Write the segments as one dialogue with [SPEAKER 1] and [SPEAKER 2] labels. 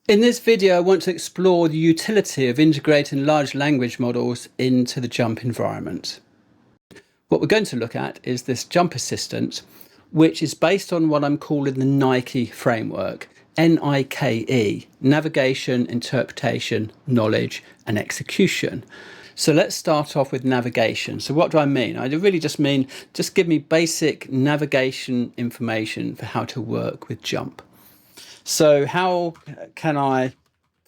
[SPEAKER 1] In this video, I want to explore the utility of integrating large language models into the JMP environment. What we're going to look at is this JMP assistant, which is based on what I'm calling the Nike framework, Nike, navigation, interpretation, knowledge, and execution. So let's start off with navigation. So what do I mean? I really just mean, just give me basic navigation information for how to work with JMP. So how can I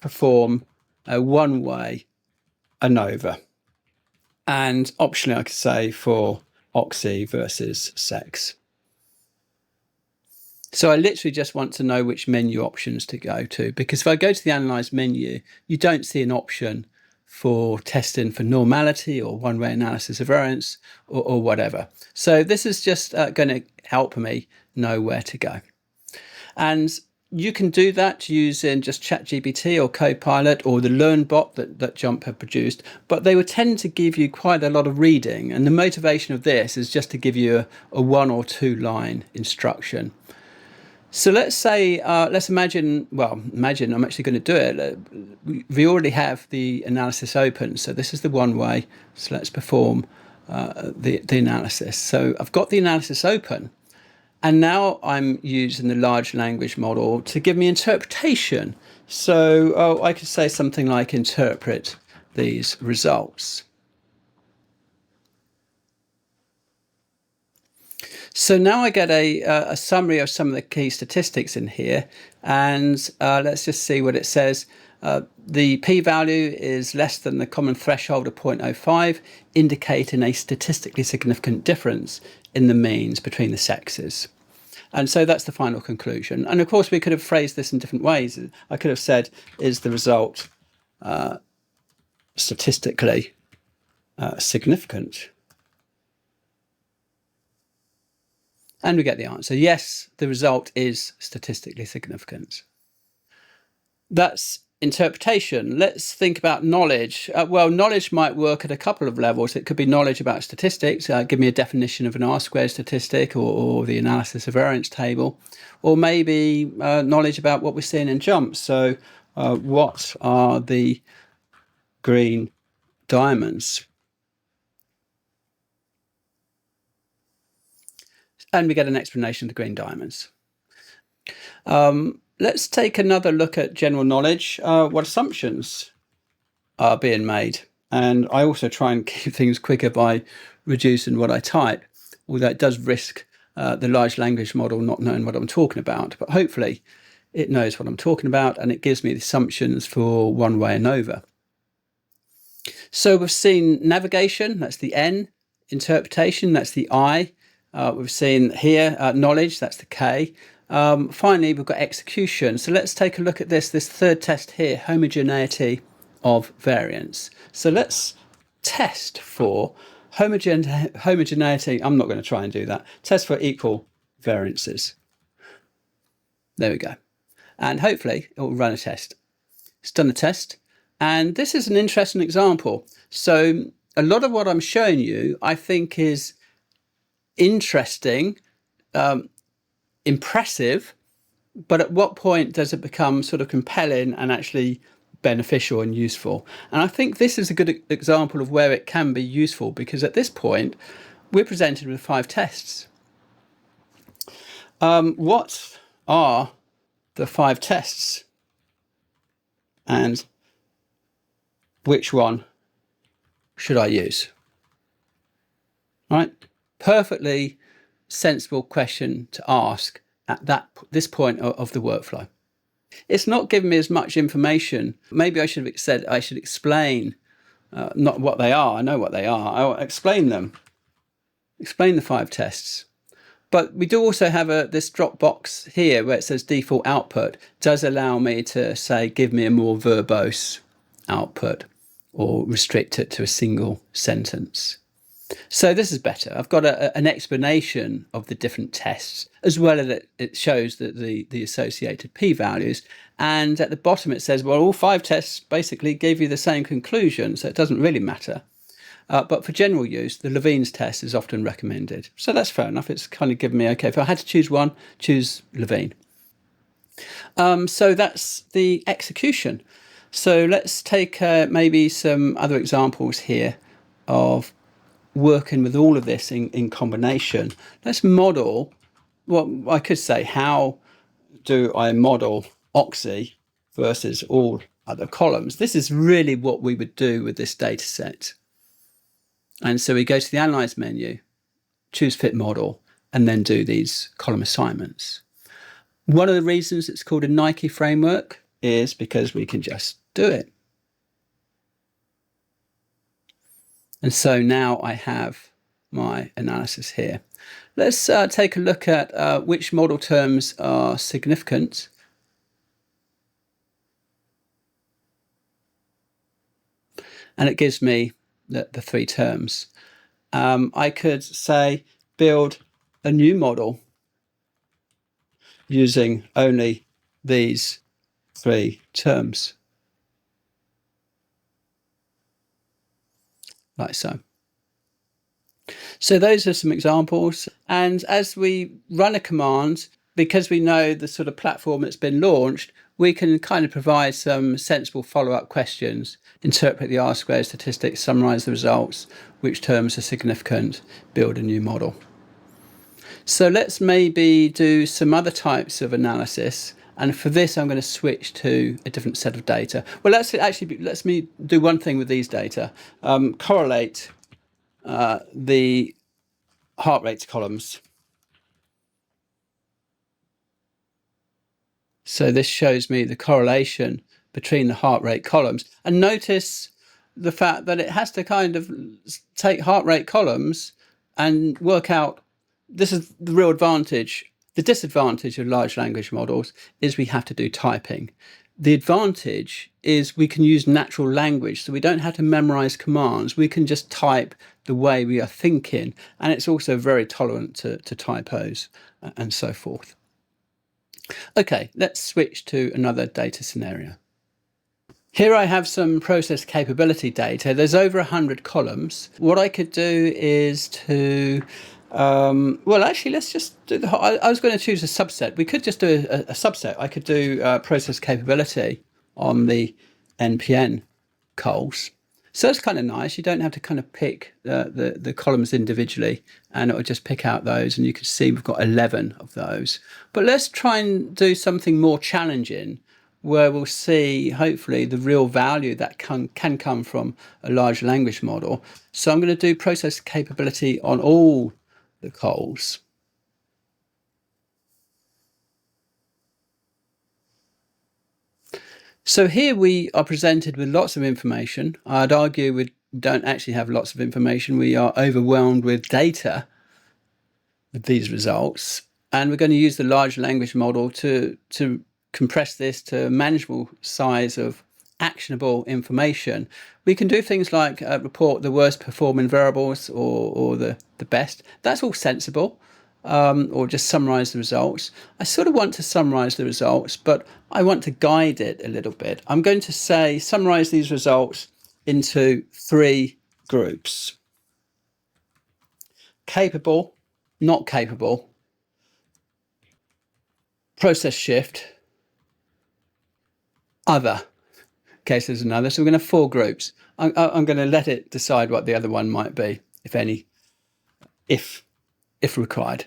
[SPEAKER 1] perform a one-way ANOVA? And optionally, I could say for Oxy versus Sex. So I literally just want to know which menu options to go to, because if I go to the Analyze menu, you don't see an option for testing for normality or one-way analysis of variance or whatever. So this is just going to help me know where to go. And you can do that using just ChatGPT or Copilot or the Learn bot that JMP have produced, but they would tend to give you quite a lot of reading. And the motivation of this is just to give you a 1 or 2 line instruction. So let's say, let's imagine I'm actually going to do it. We already have the analysis open. So this is the one way. So let's perform the analysis. So I've got the analysis open. And now I'm using the large language model to give me interpretation. So I could say something like interpret these results. So now I get a summary of some of the key statistics in here. And let's just see what it says. The p-value is less than the common threshold of 0.05, indicating a statistically significant difference in the means between the sexes. And so that's the final conclusion. And of course, we could have phrased this in different ways. I could have said, is the result statistically significant? And we get the answer. Yes, the result is statistically significant. That's interpretation. Let's think about knowledge. Well, knowledge might work at a couple of levels. It could be knowledge about statistics. Give me a definition of an R-squared statistic or the analysis of variance table, or maybe knowledge about what we're seeing in JMP. So what are the green diamonds? And we get an explanation of the green diamonds. Let's take another look at general knowledge. What assumptions are being made? And I also try and keep things quicker by reducing what I type, although it does risk the large language model not knowing what I'm talking about. But hopefully it knows what I'm talking about, and it gives me the assumptions for one-way ANOVA. So we've seen navigation, that's the N. Interpretation, that's the I. We've seen here knowledge, that's the K. Finally, we've got execution. So let's take a look at this third test here, homogeneity of variance. So let's test for homogeneity. I'm not going to try and do that. Test for equal variances. There we go. And hopefully it will run a test. It's done the test. And this is an interesting example. So a lot of what I'm showing you, I think, is interesting, impressive, but at what point does it become sort of compelling and actually beneficial and useful? And I think this is a good example of where it can be useful, because at this point we're presented with 5 tests. What are the 5 tests, and which one should I use? All right. Perfectly sensible question to ask at this point of the workflow. It's not giving me as much information. Maybe I should have said I should explain not what they are. I know what they are. I'll explain them. Explain the 5 tests. But we do also have this drop box here where it says default output. Does allow me to say, give me a more verbose output, or restrict it to a single sentence. So this is better. I've got an explanation of the different tests, as well as it shows that the associated p-values. And at the bottom it says, well, all 5 tests basically gave you the same conclusion, so it doesn't really matter. But for general use, the Levine's test is often recommended. So that's fair enough. It's kind of given me, okay, if I had to choose one, choose Levine. So that's the execution. So let's take maybe some other examples here of working with all of this in combination. Let's model, well, I could say, how do I model Oxy versus all other columns? This is really what we would do with this data set. And so we go to the Analyze menu, choose Fit Model, and then do these column assignments. One of the reasons it's called a Nike framework is because we can just do it. And so now I have my analysis here. Let's take a look at which model terms are significant. And it gives me the three terms. I could say build a new model using only these three terms, like so. So those are some examples. And as we run a command, because we know the sort of platform that's been launched, we can kind of provide some sensible follow-up questions, interpret the R-squared statistics, summarize the results, which terms are significant, build a new model. So let's maybe do some other types of analysis. And for this, I'm going to switch to a different set of data. Well, let's me do one thing with these data. Correlate the heart rate columns. So this shows me the correlation between the heart rate columns. And notice the fact that it has to kind of take heart rate columns and work out, this is the real advantage. The disadvantage of large language models is we have to do typing. The advantage is we can use natural language, so we don't have to memorize commands. We can just type the way we are thinking, and it's also very tolerant to typos and so forth. Okay, let's switch to another data scenario. Here I have some process capability data. There's over 100 columns. What I could do is to, well, actually, let's just do the whole, I was going to choose a subset. We could just do a subset. I could do process capability on the NPN cols. So it's kind of nice. You don't have to kind of pick the columns individually, and it will just pick out those. And you can see we've got 11 of those. But let's try and do something more challenging, where we'll see, hopefully, the real value that can come from a large language model. So I'm going to do process capability on all the cols. So here we are presented with lots of information. I'd argue we don't actually have lots of information. We are overwhelmed with data with these results. And we're going to use the large language model to compress this to a manageable size of actionable information. We can do things like report the worst performing variables or the best. That's all sensible. Or just summarize the results. I sort of want to summarize the results, but I want to guide it a little bit. I'm going to say summarize these results into three groups: capable, not capable, process shift, other. In case there's another. So we're going to have four groups. I'm going to let it decide what the other one might be, if any, if required.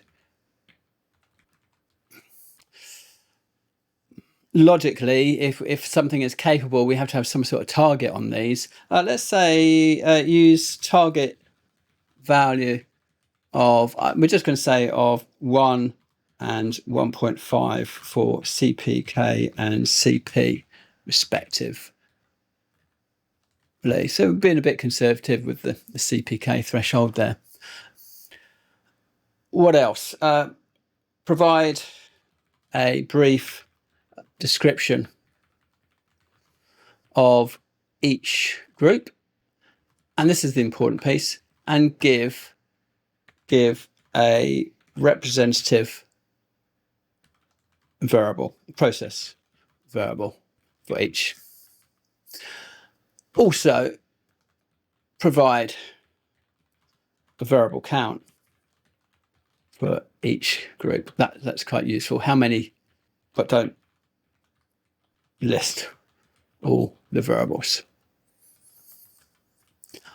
[SPEAKER 1] Logically, if something is capable, we have to have some sort of target on these. Let's say use target value of, we're just going to say of 1 and 1.5 for CPK and CP respectively. So we're being a bit conservative with the CPK threshold there. What else? Provide a brief description of each group, and this is the important piece, and give a representative variable, process variable for each. Also provide a variable count for each group. That's quite useful. How many, but don't list all the variables.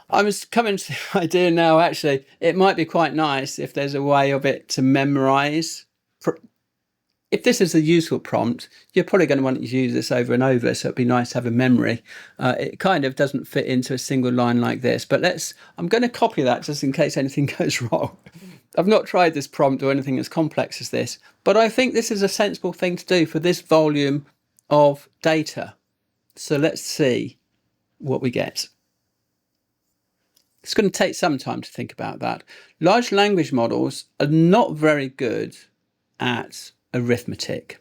[SPEAKER 1] I was coming to the idea now, actually, it might be quite nice if there's a way of it to memorize. If this is a useful prompt, you're probably going to want to use this over and over, so it'd be nice to have a memory. It kind of doesn't fit into a single line like this, but I'm going to copy that just in case anything goes wrong. I've not tried this prompt or anything as complex as this, but I think this is a sensible thing to do for this volume of data. So let's see what we get. It's going to take some time to think about that. Large language models are not very good at arithmetic.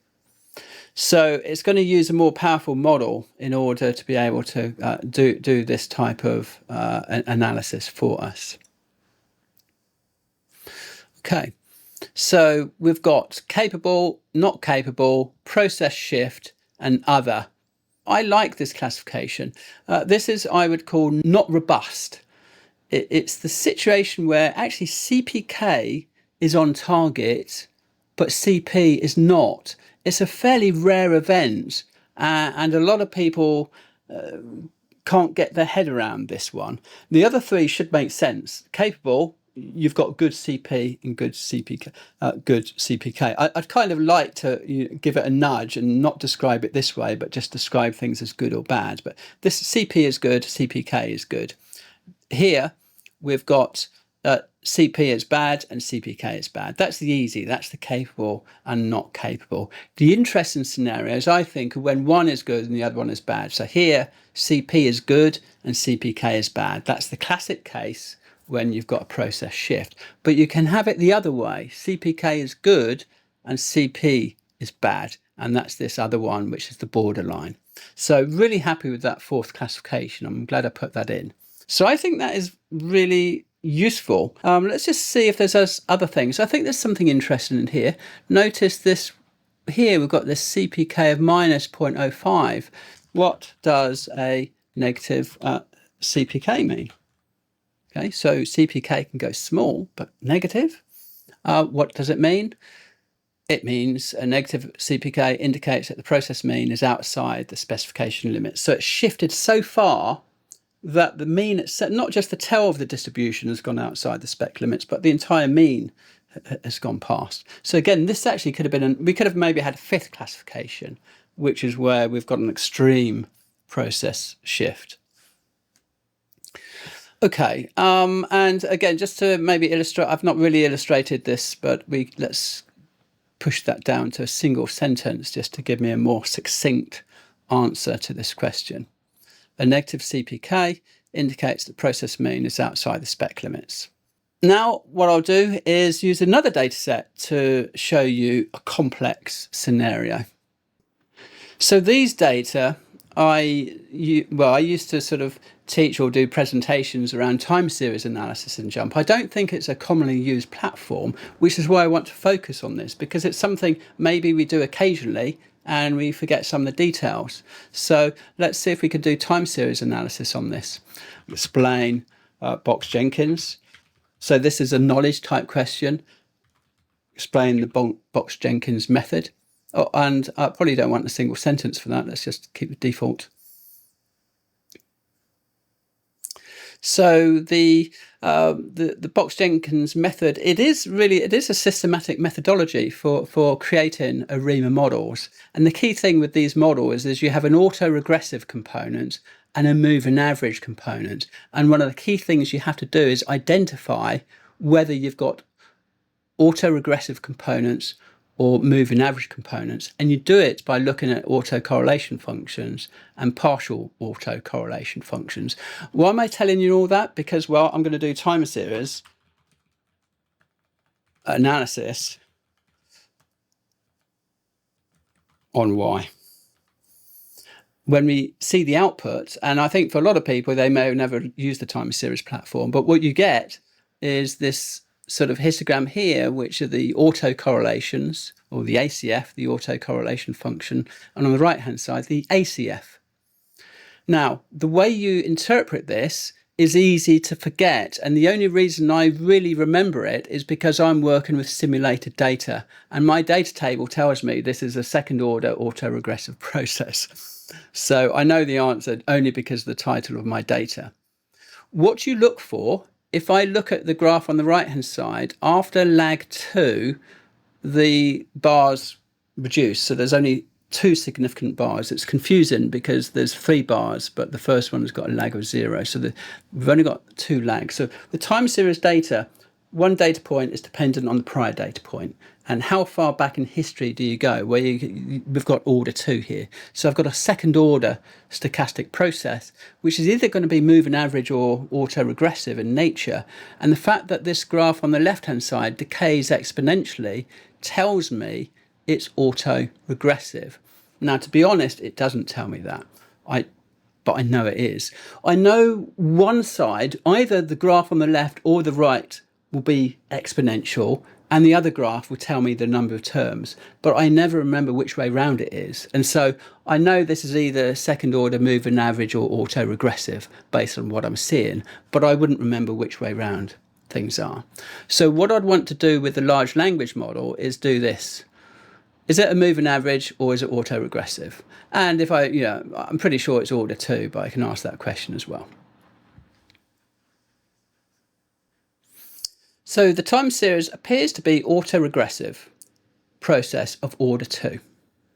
[SPEAKER 1] So it's going to use a more powerful model in order to be able to do this type of analysis for us. Okay, so we've got capable, not capable, process shift, and other. I like this classification. This is, I would call, not robust. It's the situation where actually CPK is on target, but CP is not. It's a fairly rare event, and a lot of people can't get their head around this one. The other three should make sense. Capable, you've got good CP and good CPK. I'd kind of like to give it a nudge and not describe it this way, but just describe things as good or bad. But this CP is good, CPK is good. Here we've got CP is bad and CPK is bad. That's the easy, that's the capable and not capable. The interesting scenarios, I think, are when one is good and the other one is bad. So here CP is good and CPK is bad. That's the classic case when you've got a process shift. But you can have it the other way. CPK is good and CP is bad. And that's this other one, which is the borderline. So really happy with that fourth classification. I'm glad I put that in. So I think that is really useful. Let's just see if there's other things. I think there's something interesting in here. Notice this here, we've got this CPK of minus 0.05. What does a negative CPK mean? Okay, so CPK can go small, but negative. What does it mean? It means a negative CPK indicates that the process mean is outside the specification limit. So it's shifted so far that the mean, not just the tail of the distribution has gone outside the spec limits, but the entire mean has gone past. So again, this actually could have been, we could have maybe had a fifth classification, which is where we've got an extreme process shift. Okay, and again, just to maybe illustrate, I've not really illustrated this, but let's push that down to a single sentence just to give me a more succinct answer to this question. A negative CPK indicates the process mean is outside the spec limits. Now, what I'll do is use another data set to show you a complex scenario. So these data, I used to sort of teach or do presentations around time series analysis in JMP. I don't think it's a commonly used platform, which is why I want to focus on this, because it's something maybe we do occasionally and we forget some of the details. So let's see if we can do time series analysis on this. Explain Box-Jenkins. So this is a knowledge type question. Explain the Box-Jenkins method. Oh, and I probably don't want a single sentence for that. Let's just keep the default. So the Box-Jenkins method, it is a systematic methodology for creating ARIMA models. And the key thing with these models is you have an auto-regressive component and a move and average component. And one of the key things you have to do is identify whether you've got auto-regressive components or move and average components. And you do it by looking at autocorrelation functions and partial autocorrelation functions. Why am I telling you all that? Because, well, I'm going to do time series analysis on Y. When we see the output, and I think for a lot of people, they may have never used the time series platform, but what you get is this sort of histogram here, which are the autocorrelations, or the ACF, the autocorrelation function, and on the right-hand side, the ACF. Now, the way you interpret this is easy to forget, and the only reason I really remember it is because I'm working with simulated data, and my data table tells me this is a second-order autoregressive process. So I know the answer only because of the title of my data. What you look for, if I look at the graph on the right-hand side, after lag 2, the bars reduce. So there's only 2 significant bars. It's confusing because there's 3 bars, but the first one has got a lag of 0. So we've only got 2 lags. So the time series data, one data point is dependent on the prior data point. And how far back in history do you go? Where we've got order 2 here. So I've got a second order stochastic process, which is either going to be moving average or autoregressive in nature. And the fact that this graph on the left-hand side decays exponentially tells me it's autoregressive. Now, to be honest, it doesn't tell me that. But I know it is. I know one side, either the graph on the left or the right, will be exponential, and the other graph will tell me the number of terms, but I never remember which way round it is. And so I know this is either second order moving average or autoregressive based on what I'm seeing, but I wouldn't remember which way round things are. So what I'd want to do with the large language model is do this. Is it a moving average or is it autoregressive? And if I'm pretty sure it's order 2, but I can ask that question as well. So the time series appears to be autoregressive process of order 2.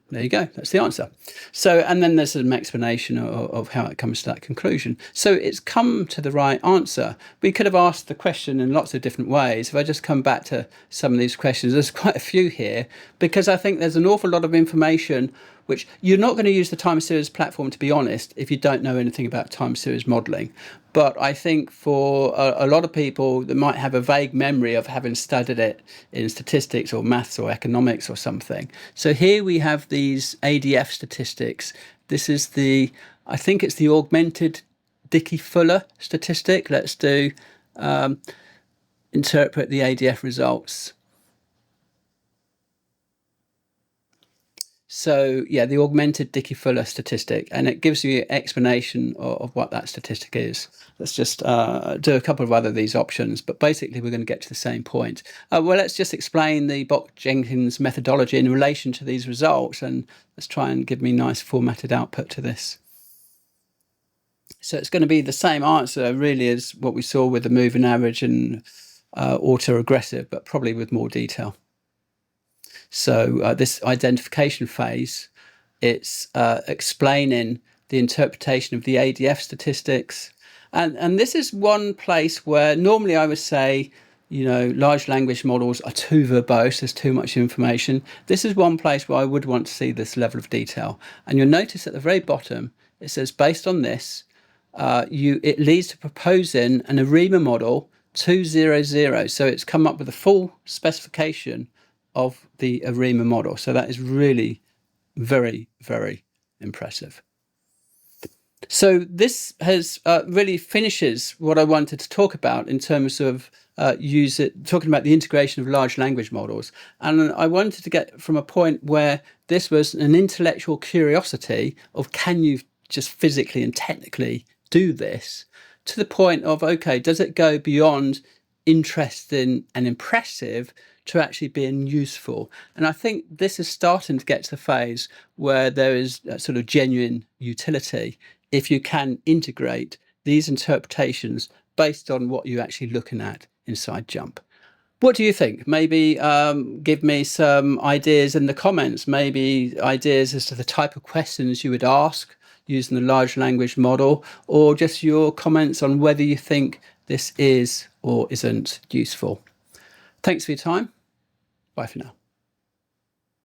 [SPEAKER 1] There you go. That's the answer. So, and then there's some explanation of how it comes to that conclusion. So it's come to the right answer. We could have asked the question in lots of different ways. If I just come back to some of these questions, there's quite a few here, because I think there's an awful lot of information which you're not going to use the time series platform, to be honest, if you don't know anything about time series modeling. But I think for a lot of people that might have a vague memory of having studied it in statistics or maths or economics or something. So here we have these ADF statistics. This is I think it's the augmented Dickey-Fuller statistic. Let's do interpret the ADF results. So yeah, the augmented Dickey-Fuller statistic, and it gives you an explanation of what that statistic is. Let's just do a couple of other of these options, but basically we're going to get to the same point. Well, let's just explain the Bock-Jenkins methodology in relation to these results, and let's try and give me nice formatted output to this. So it's going to be the same answer really as what we saw with the moving average and autoregressive, but probably with more detail. So this identification phase, it's explaining the interpretation of the ADF statistics. And this is one place where normally I would say, large language models are too verbose, there's too much information. This is one place where I would want to see this level of detail. And you'll notice at the very bottom, it says, based on this, it leads to proposing an ARIMA model 200. So it's come up with a full specification of the ARIMA model. So that is really very, very impressive. So this has really finishes what I wanted to talk about in terms of talking about the integration of large language models. And I wanted to get from a point where this was an intellectual curiosity of, can you just physically and technically do this, to the point of, okay, does it go beyond interesting and impressive to actually being useful? And I think this is starting to get to the phase where there is a sort of genuine utility if you can integrate these interpretations based on what you're actually looking at inside JMP. What do you think? Maybe give me some ideas in the comments, maybe ideas as to the type of questions you would ask using the large language model, or just your comments on whether you think this is or isn't useful. Thanks for your time. Bye for now.